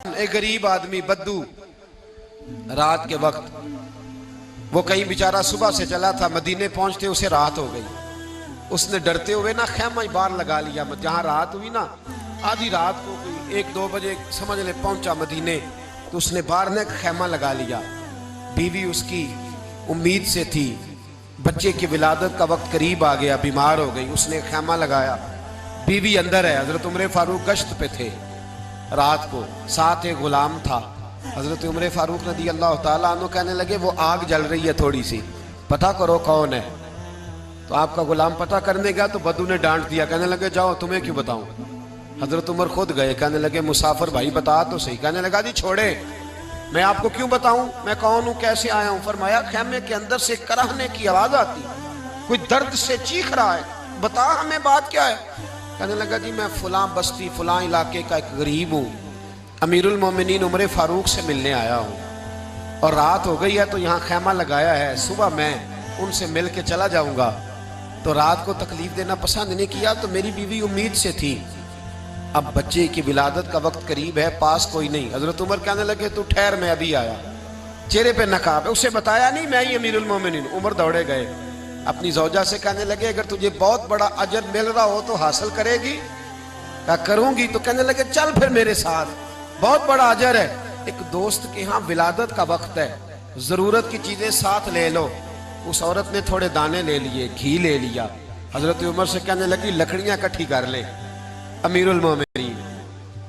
एक गरीब आदमी बद्दू रात के वक्त वो कहीं बेचारा सुबह से चला था, मदीने पहुंचते उसे रात हो गई। उसने डरते हुए ना खैमा ही बाहर लगा लिया। जहां रात हुई ना, आधी रात को कोई 1-2 बजे समझ ले पहुंचा मदीने, तो उसने बाहर ने खैमा लगा लिया। बीवी उसकी उम्मीद से थी, बच्चे की विलादत का वक्त करीब आ गया, बीमार हो गई, उसने खैमा लगाया। बीवी अंदर है, हजरत उमर फारूक गश्त पे थे रात को, साथ एक गुलाम था। हजरत उमर फारूक रज़ी अल्लाह ताला अन्हु कहने लगे वो आग जल रही है थोड़ी सी, पता करो कौन है। तो आपका गुलाम पता करने गया तो बद्दू ने डांट दिया, कहने लगे जाओ तुम्हें क्यों बताऊं। हजरत उमर खुद गए, कहने लगे मुसाफिर भाई बता तो सही। कहने लगा जी छोड़े, मैं आपको क्यों बताऊं, मैं कौन हूं, कैसे आया हूं। फरमाया खैमे के अंदर से कराहने की आवाज आती, कोई दर्द से चीख रहा है, बता हमें बात क्या है। कहने लगा जी मैं फुला बस्ती फुला इलाके का एक गरीब हूँ, अमीरुल मोमिनीन उमर फारूक से मिलने आया हूँ और रात हो गई है तो यहाँ खैमा लगाया है, सुबह मैं उनसे मिल के चला जाऊंगा। तो रात को तकलीफ देना पसंद नहीं किया, तो मेरी बीवी उम्मीद से थी, अब बच्चे की विलादत का वक्त करीब है, पास कोई नहीं। हजरत उमर कहने लगे तू ठहर, मैं अभी आया। चेहरे पे नकाब है, उसे बताया नहीं मैं ही अमीरुल मोमिनीन। उमर दौड़े गए, अपनी जौजा से कहने लगे अगर तुझे बहुत बड़ा अजर मिल रहा हो तो हासिल करेगी। क्या करूंगी। तो कहने लगे चल फिर मेरे साथ, बहुत बड़ा अजर है। एक दोस्त के यहाँ विलादत का वक्त है, जरूरत की चीजें साथ ले लो। उस औरत ने थोड़े दाने ले लिए, घी ले लिया। हजरत उमर से कहने लगी लकड़ियां इकट्ठी कर ले। अमीरुल मोमिनीन,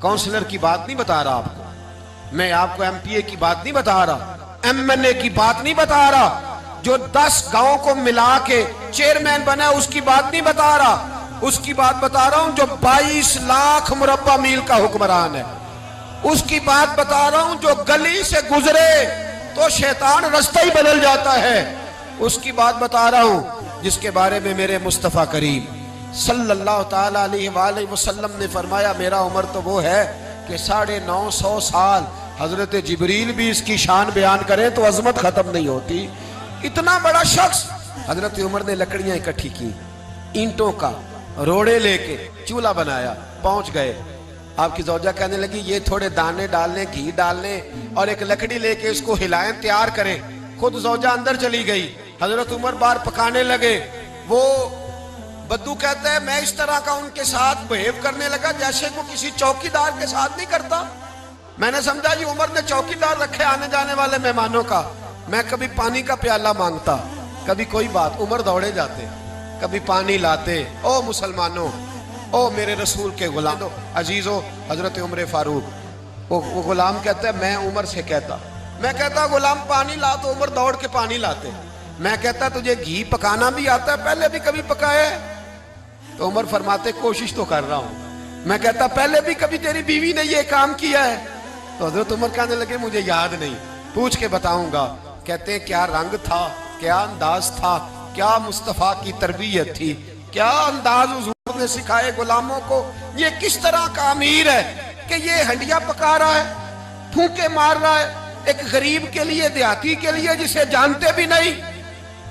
काउंसलर की बात नहीं बता रहा आपको, मैं आपको एमपीए की बात नहीं बता रहा, एमएनए की बात नहीं बता रहा, जो 10 गांव को मिला के चेयरमैन बना उसकी बात नहीं बता रहा, उसकी बात बता रहा हूं जो 22 लाख मुरब्बा मील का हुक्मरान है। उसकी बात बता रहा हूं जो गली से गुजरे तो शैतान रास्ता ही बदल जाता है। उसकी बात बता रहा हूं जिसके बारे में मेरे मुस्तफा करीम सल्लल्लाहु ताला अलैहि वसल्लम ने फरमाया मेरा उम्र तो वो है कि 950 साल हजरत जिब्रील भी इसकी शान बयान करें तो अजमत खत्म नहीं होती। इतना बड़ा शख्स। हजरत उमर ने लकड़ियां इकट्ठी की, ईंटों का रोड़े लेके चूल्हा बनाया, पहुंच गए। आपकी जौजा कहने लगी ये थोड़े दाने डालने, घी डालने और एक लकड़ी लेके इसको हिलाएं, तैयार करें। खुद जौजा अंदर चली गई, हजरत उमर बाहर पकाने लगे। वो बद्दू कहते हैं मैं इस तरह का उनके साथ बिहेव करने लगा जैसे वो किसी चौकीदार के साथ नहीं करता। मैंने समझा जी उमर ने चौकीदार रखे आने जाने वाले मेहमानों का। मैं कभी पानी का प्याला मांगता, कभी कोई बात, उमर दौड़े जाते, कभी पानी लाते। ओ मुसलमानों, ओ मेरे रसूल के गुलाम अजीजो, हजरत उमर फारूक। वो गुलाम कहता है मैं उमर से कहता, मैं कहता गुलाम पानी ला, तो उमर दौड़ के पानी लाते। मैं कहता तुझे घी पकाना भी आता है, पहले भी कभी पकाया है? तो उमर फरमाते कोशिश तो कर रहा हूं। मैं कहता पहले भी कभी तेरी बीवी ने ये काम किया है? तो हजरत उमर कहने लगे मुझे याद नहीं, पूछ के बताऊंगा। कहते हैं क्या रंग था, क्या अंदाज था, क्या मुस्तफा की तरबियत थी, क्या अंदाज हुजूर ने सिखाए गुलामों को। ये किस तरह का अमीर है कि ये हंडिया पका रहा है, फूंके मार रहा है एक गरीब के लिए, देहाती के लिए जिसे जानते भी नहीं।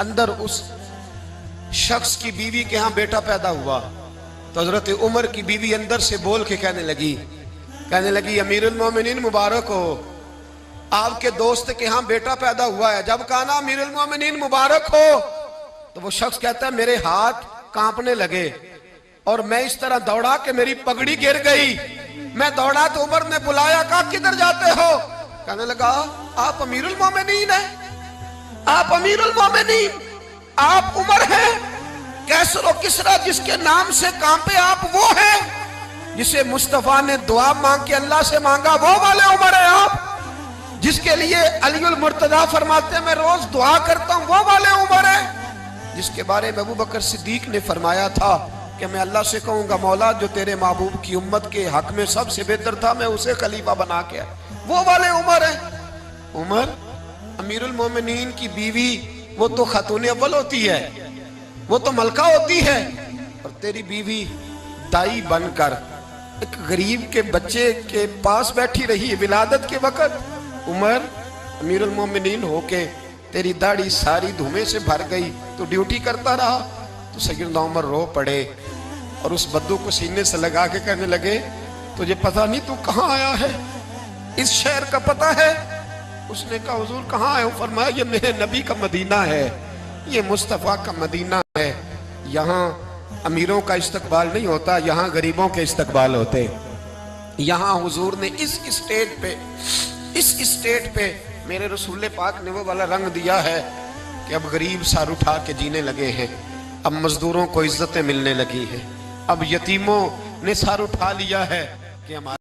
अंदर उस शख्स की बीवी के यहाँ बेटा पैदा हुआ तो हजरत उमर की बीवी अंदर से बोल के कहने लगी अमीरुल मोमिनीन मुबारक हो, आपके दोस्त के यहाँ बेटा पैदा हुआ है। जब कहा ना अमीरुल मोमिनीन मुबारक हो, तो वो शख्स कहता है मेरे हाथ कांपने लगे और मैं इस तरह दौड़ा कि मेरी पगड़ी गिर गई। मैं दौड़ा तो उमर ने बुलाया, कहा किधर जाते हो? कहने लगा आप अमीरुल मोमिनीन हैं, आप अमीरुल मोमिनीन, आप उमर हैं। कैसर और किसरा जिसके नाम से कांपे आप वो हैं, जिसे मुस्तफा ने दुआ मांग के अल्लाह से मांगा वो वाले उमर है आप, जिसके लिए अलीउल मुर्तजा फरमाते मैं रोज दुआ करता हूं वो वाले उमर है, जिसके बारे में अबू बकर सिद्दीक ने फरमाया था कि मैं अल्लाह से कहूंगा मौला जो तेरे महबूब की उम्मत के हक में सबसे बेहतर था मैं उसे खलीफा बना के, वो वाले उमर है। उमर अमीरुल मोमिनीन की बीवी वो तो खातून अव्वल होती है, वो तो मलका होती है, और तेरी बीवी दाई बनकर एक गरीब के बच्चे के पास बैठी रही विलादत के वक्त। उमर अमीरुल मोमिनीन होके तेरी दाढ़ी सारी धुएं से भर गई, तो ड्यूटी करता रहा। तो सैयदना उमर रो पड़े और उस बद्दू को सीने से लगा के कहने लगे तुझे पता नहीं तू कहाँ आया है, इस शहर का पता है? उसने कहा हुजूर कहाँ है? फरमाया ये मेरे नबी का मदीना है, ये मुस्तफ़ा का मदीना है। यहाँ अमीरों का इस्तकबाल नहीं होता, यहाँ गरीबों के इस्तकबाल होते। यहाँ हुजूर ने इस स्टेट पे मेरे रसूल पाक ने वो वाला रंग दिया है कि अब गरीब सर उठा के जीने लगे हैं, अब मजदूरों को इज्जतें मिलने लगी हैं, अब यतीमों ने सर उठा लिया है कि हमारे